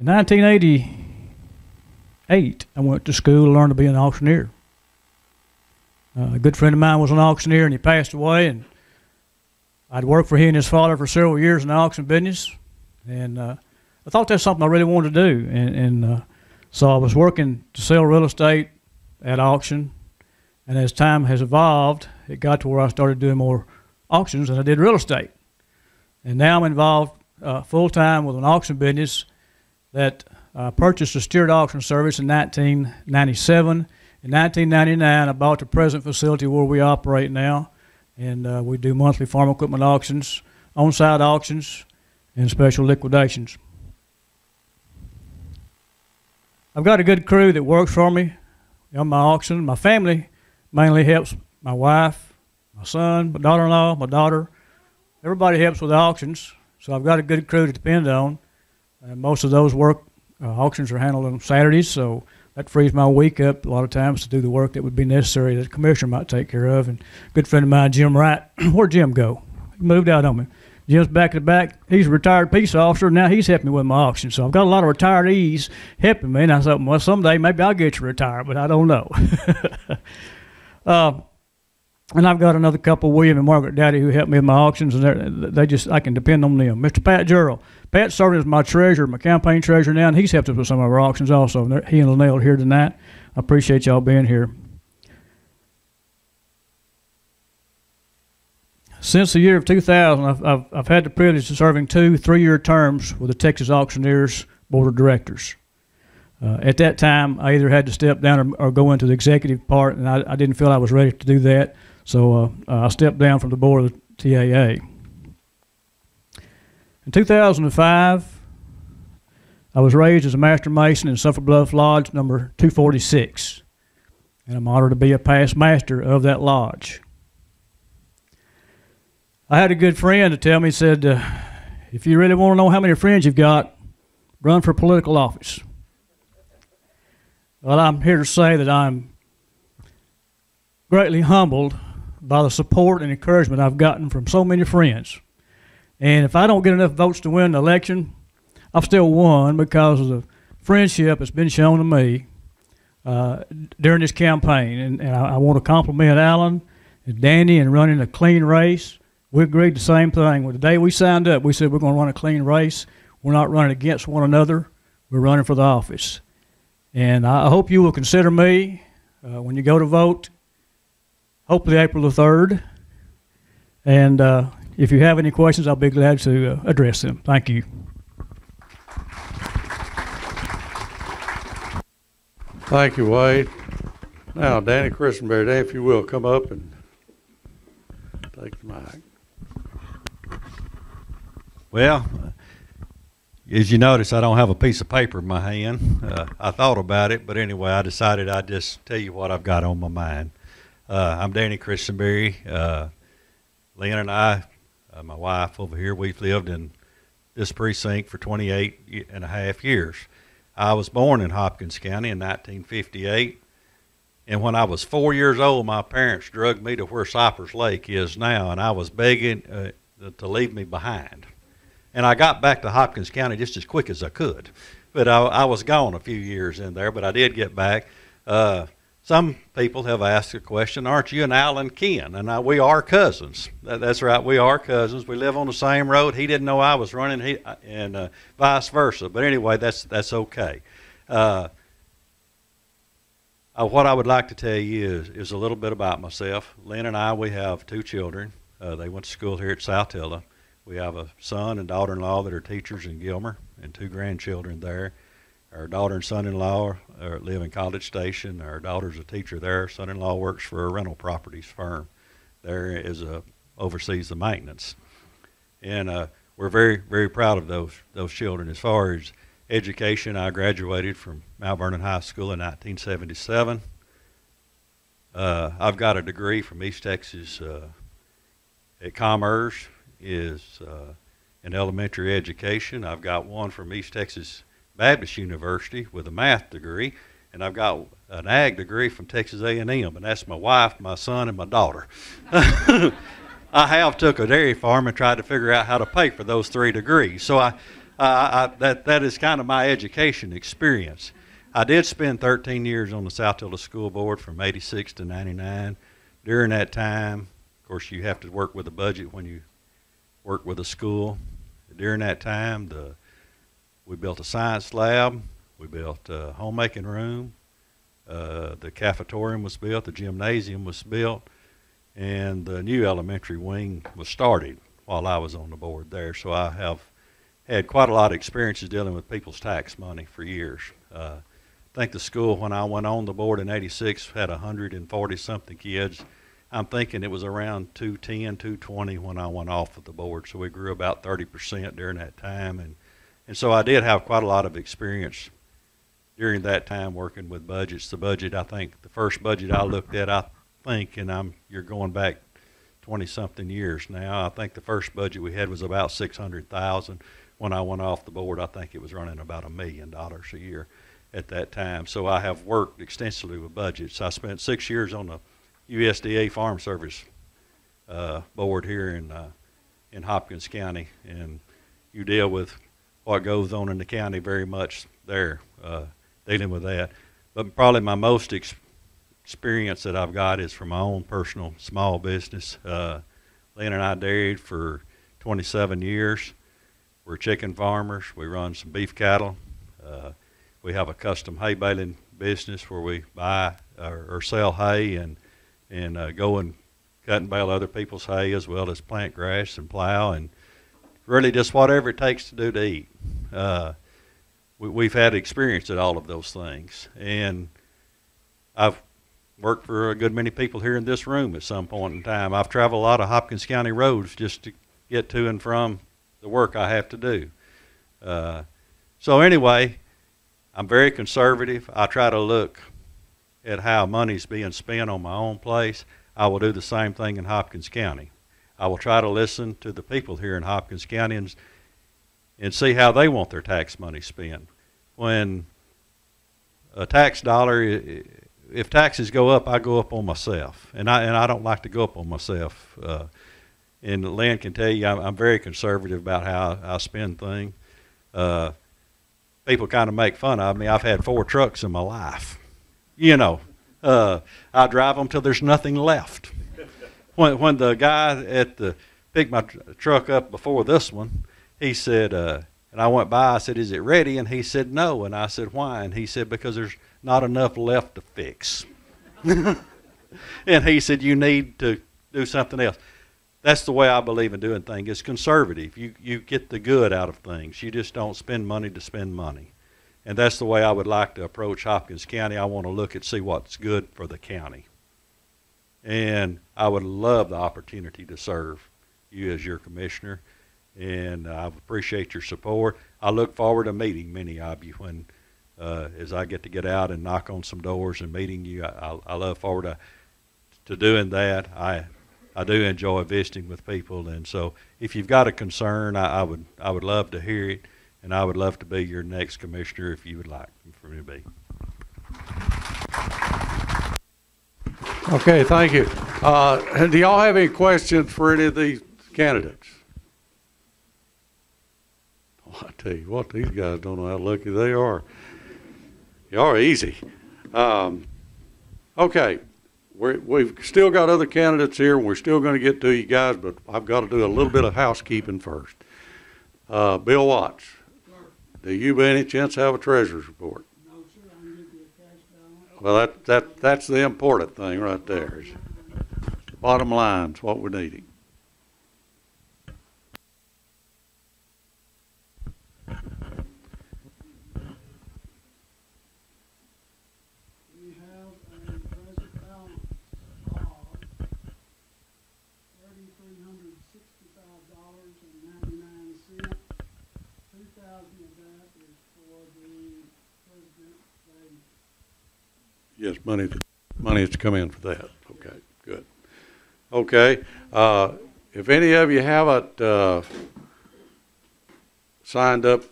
In 1988, I went to school to learn to be an auctioneer. A good friend of mine was an auctioneer, and he passed away, and I'd worked for he and his father for several years in the auction business, and I thought that's something I really wanted to do, and so I was working to sell real estate at auction, and as time has evolved, it got to where I started doing more auctions than I did real estate. And now I'm involved full-time with an auction business that purchased a steered auction service in 1997. In 1999, I bought the present facility where we operate now, and we do monthly farm equipment auctions, on-site auctions, and special liquidations. I've got a good crew that works for me on my auction. My family mainly helps my wife, my son, my daughter-in-law, my daughter. Everybody helps with the auctions, so I've got a good crew to depend on. And most of those auctions are handled on Saturdays, so that frees my week up a lot of times to do the work that would be necessary that the commissioner might take care of. And a good friend of mine, Jim Wright, where'd Jim go? He moved out on me. Jim's back to back. He's a retired peace officer. Now he's helping me with my auction. So I've got a lot of retirees helping me. And I thought, well, someday maybe I'll get you retired, but I don't know. And I've got another couple, William and Margaret Dowdy, who help me with my auctions, and I can depend on them. Mr. Pat Gerald. Pat's serving as my treasurer, my campaign treasurer now, and he's helped us with some of our auctions also. And he and Linnell are here tonight. I appreciate y'all being here. Since the year of 2000, I've had the privilege of serving 2 3-year terms with the Texas Auctioneers Board of Directors. At that time, I either had to step down or go into the executive part, and I didn't feel I was ready to do that. So I stepped down from the board of the TAA. In 2005, I was raised as a Master Mason in Sulphur Bluff Lodge number 246, and I'm honored to be a past master of that lodge. I had a good friend to tell me, he said, if you really want to know how many friends you've got, run for political office. Well, I'm here to say that I'm greatly humbled by the support and encouragement I've gotten from so many friends. And if I don't get enough votes to win the election, I've still won because of the friendship that's been shown to me during this campaign. And I want to compliment Alan and Danny in running a clean race. We agreed the same thing. Well, the day we signed up, we said we're going to run a clean race. We're not running against one another. We're running for the office. And I hope you will consider me when you go to vote, hopefully April the 3rd. And if you have any questions, I'll be glad to address them. Thank you. Thank you, Wade. Now, Danny Christenberry, if you will, come up and take the mic. Well, as you notice, I don't have a piece of paper in my hand. I thought about it, but anyway, I decided I'd just tell you what I've got on my mind. I'm Danny Christenberry. Lynn and I, my wife over here, we've lived in this precinct for 28 and a half years. I was born in Hopkins County in 1958, and when I was 4 years old, my parents drugged me to where Cypress Lake is now, and I was begging to leave me behind. And I got back to Hopkins County just as quick as I could. But I was gone a few years in there, but I did get back. Some people have asked the question, aren't you and Alan kin? And we are cousins. That's right, we are cousins. We live on the same road. He didn't know I was running, and vice versa. But anyway, that's okay. What I would like to tell you is a little bit about myself. Lynn and I, we have 2 children. They went to school here at South Tilla. We have a son and daughter-in-law that are teachers in Gilmer, and 2 grandchildren there. Our daughter and son-in-law live in College Station. Our daughter's a teacher there. Son-in-law works for a rental properties firm. There oversees the maintenance. And we're very, very proud of those children. As far as education, I graduated from Mount Vernon High School in 1977. I've got a degree from East Texas at Commerce is in elementary education. I've got one from East Texas Baptist University with a math degree, and I've got an ag degree from Texas A&M, and that's my wife, my son, and my daughter. I have took a dairy farm and tried to figure out how to pay for those 3 degrees. So That is kind of my education experience. I did spend 13 years on the South Tilda School Board from 86 to 99. During that time, of course, you have to work with a budget when you work with a school. During that time, we built a science lab, we built a homemaking room, the cafetorium was built, the gymnasium was built, and the new elementary wing was started while I was on the board there. So I have had quite a lot of experiences dealing with people's tax money for years. I think the school, when I went on the board in 86, had 140-something kids. I'm thinking it was around 210, 220 when I went off of the board. So we grew about 30% during that time. And so I did have quite a lot of experience during that time working with budgets. The budget, I think, the first budget I looked at, I think, and you're going back 20-something years now, I think the first budget we had was about $600,000. When I went off the board, I think it was running about $1 million a year at that time. So I have worked extensively with budgets. I spent 6 years on the USDA Farm Service board here in Hopkins County, and you deal with what goes on in the county very much there, dealing with that. But probably my most experience that I've got is from my own personal small business. Lynn and I dairied for 27 years. We're chicken farmers. We run some beef cattle. We have a custom hay baling business where we buy or sell hay and go and cut and bale other people's hay, as well as plant grass and plow, and really just whatever it takes to do to eat. We've had experience at all of those things, and I've worked for a good many people here in this room at some point in time. I've traveled a lot of Hopkins County roads just to get to and from the work I have to do. So anyway, I'm very conservative. I try to look at how money's being spent on my own place. I will do the same thing in Hopkins County. I will try to listen to the people here in Hopkins County and see how they want their tax money spent. When a tax dollar, if taxes go up, I go up on myself, and I don't like to go up on myself. And Lynn can tell you I'm very conservative about how I spend things. People kind of make fun of me. I've had 4 trucks in my life. You know, I drive them till there's nothing left. When the guy picked my truck up before this one, he said, and I went by, I said, "Is it ready?" And he said, "No." And I said, "Why?" And he said, "Because there's not enough left to fix." And he said, "You need to do something else." That's the way I believe in doing things. It's conservative. You get the good out of things. You just don't spend money to spend money. And that's the way I would like to approach Hopkins County. I want to look and see what's good for the county. And I would love the opportunity to serve you as your commissioner. And I appreciate your support. I look forward to meeting many of you when, as I get out and knock on some doors and meeting you. I look forward to doing that. I do enjoy visiting with people, and so if you've got a concern, I would love to hear it, and I would love to be your next commissioner if you would like for me to be. Okay, thank you. Do y'all have any questions for any of these candidates? Oh, I tell you what, these guys don't know how lucky they are. Y'all are easy. Okay. We've still got other candidates here, and we're still going to get to you guys, but I've got to do a little bit of housekeeping first. Bill Watts, do you by any chance have a treasurer's report? No, sir. I can give you a cash balance. Well, that's the important thing right there. The bottom line's what we're needing. Yes, money that's come in for that. Okay, good. Okay, if any of you haven't signed up,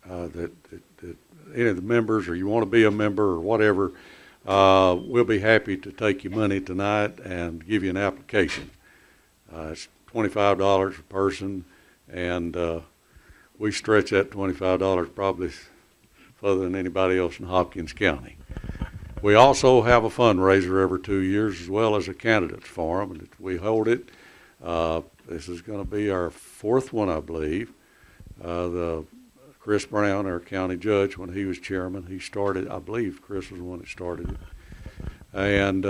that any of the members, or you want to be a member or whatever, we'll be happy to take your money tonight and give you an application. It's $25 a person, and we stretch that $25 probably further than anybody else in Hopkins County. We also have a fundraiser every 2 years as well as a candidates forum, and we hold it. This is going to be our 4th one, I believe. The Chris Brown, our county judge, when he was chairman, he started, I believe Chris was the one that started it. And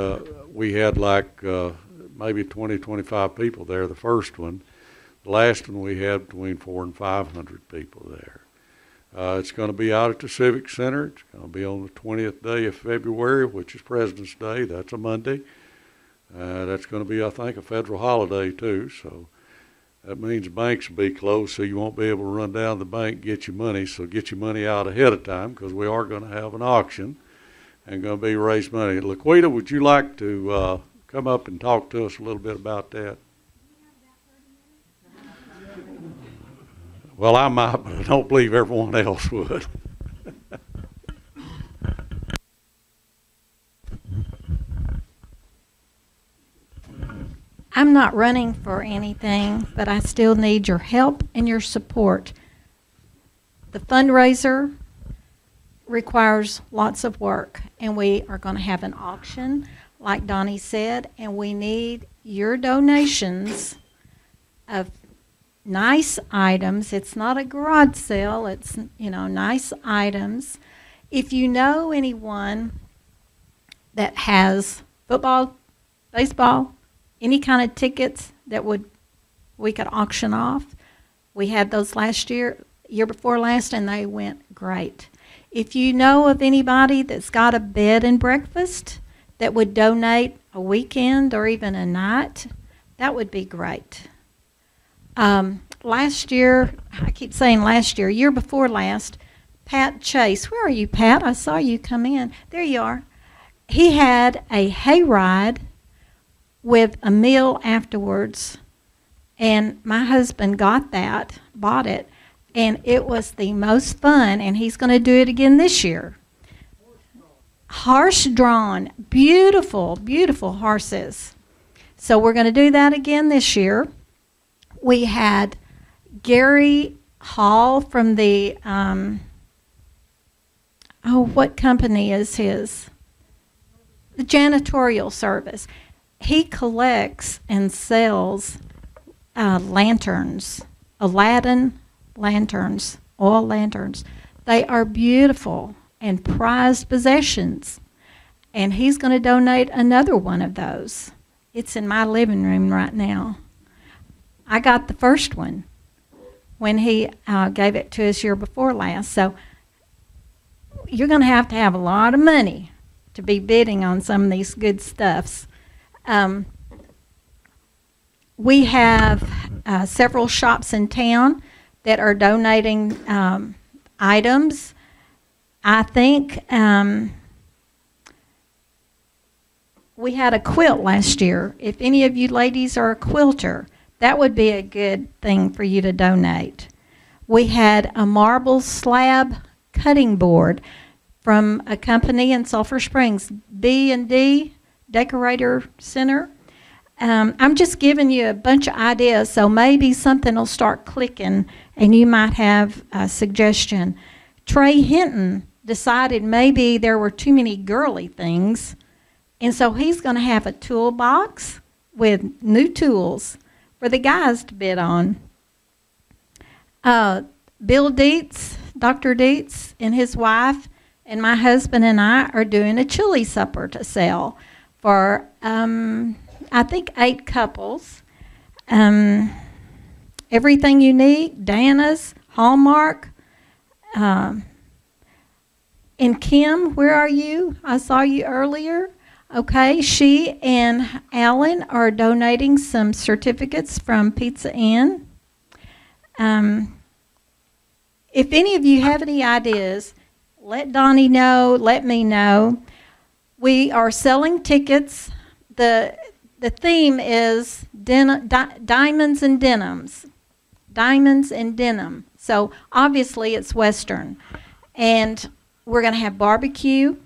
we had like maybe 20, 25 people there, the first one. The last one we had between 400 and 500 people there. It's going to be out at the Civic Center. It's going to be on the 20th day of February, which is President's Day. That's a Monday. That's going to be, I think, a federal holiday too. So that means banks will be closed, so you won't be able to run down to the bank and get your money. So get your money out ahead of time, because we are going to have an auction and going to be raise money. Lequida, would you like to come up and talk to us a little bit about that? Well, I might, but I don't believe everyone else would. I'm not running for anything, but I still need your help and your support. The fundraiser requires lots of work, and we are going to have an auction, like Donnie said, and we need your donations of nice items. It's not a garage sale. It's, nice items. If you know anyone that has football, baseball, any kind of tickets that we could auction off. We had those last year before last, and they went great. If you know of anybody that's got a bed and breakfast that would donate a weekend or even a night, that would be great. Last year, I keep saying last year before last, Pat Chase, where are you, Pat? I saw you come in. There you are. He had a hayride with a meal afterwards, and my husband bought it, and it was the most fun, and he's going to do it again this year. Horse-drawn, beautiful, beautiful horses. So we're going to do that again this year. We had Gary Hall from the, what company is his? The janitorial service. He collects and sells lanterns, Aladdin lanterns, oil lanterns. They are beautiful and prized possessions. And he's going to donate another one of those. It's in my living room right now. I got the first one when he gave it to us year before last. So you're going to have a lot of money to be bidding on some of these good stuffs. We have several shops in town that are donating items. I think we had a quilt last year. If any of you ladies are a quilter, that would be a good thing for you to donate. We had a marble slab cutting board from a company in Sulphur Springs, B&D Decorator Center. I'm just giving you a bunch of ideas, so maybe something will start clicking and you might have a suggestion. Trey Hinton decided maybe there were too many girly things, and so he's going to have a toolbox with new tools for the guys to bid on. Bill Dietz, Dr. Dietz, and his wife, and my husband and I are doing a chili supper to sell for, I think, 8 couples. Everything you need, Dana's, Hallmark. And Kim, where are you? I saw you earlier. Okay, she and Alan are donating some certificates from Pizza Inn. If any of you have any ideas, let Donnie know, let me know. We are selling tickets. The theme is diamonds and denims. Diamonds and denim. So obviously it's Western. And we're going to have barbecue.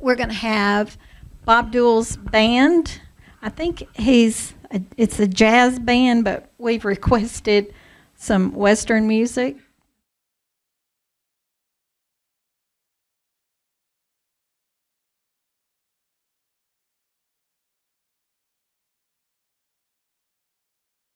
We're going to have Bob Dewell's band. I think it's a jazz band, but we've requested some Western music.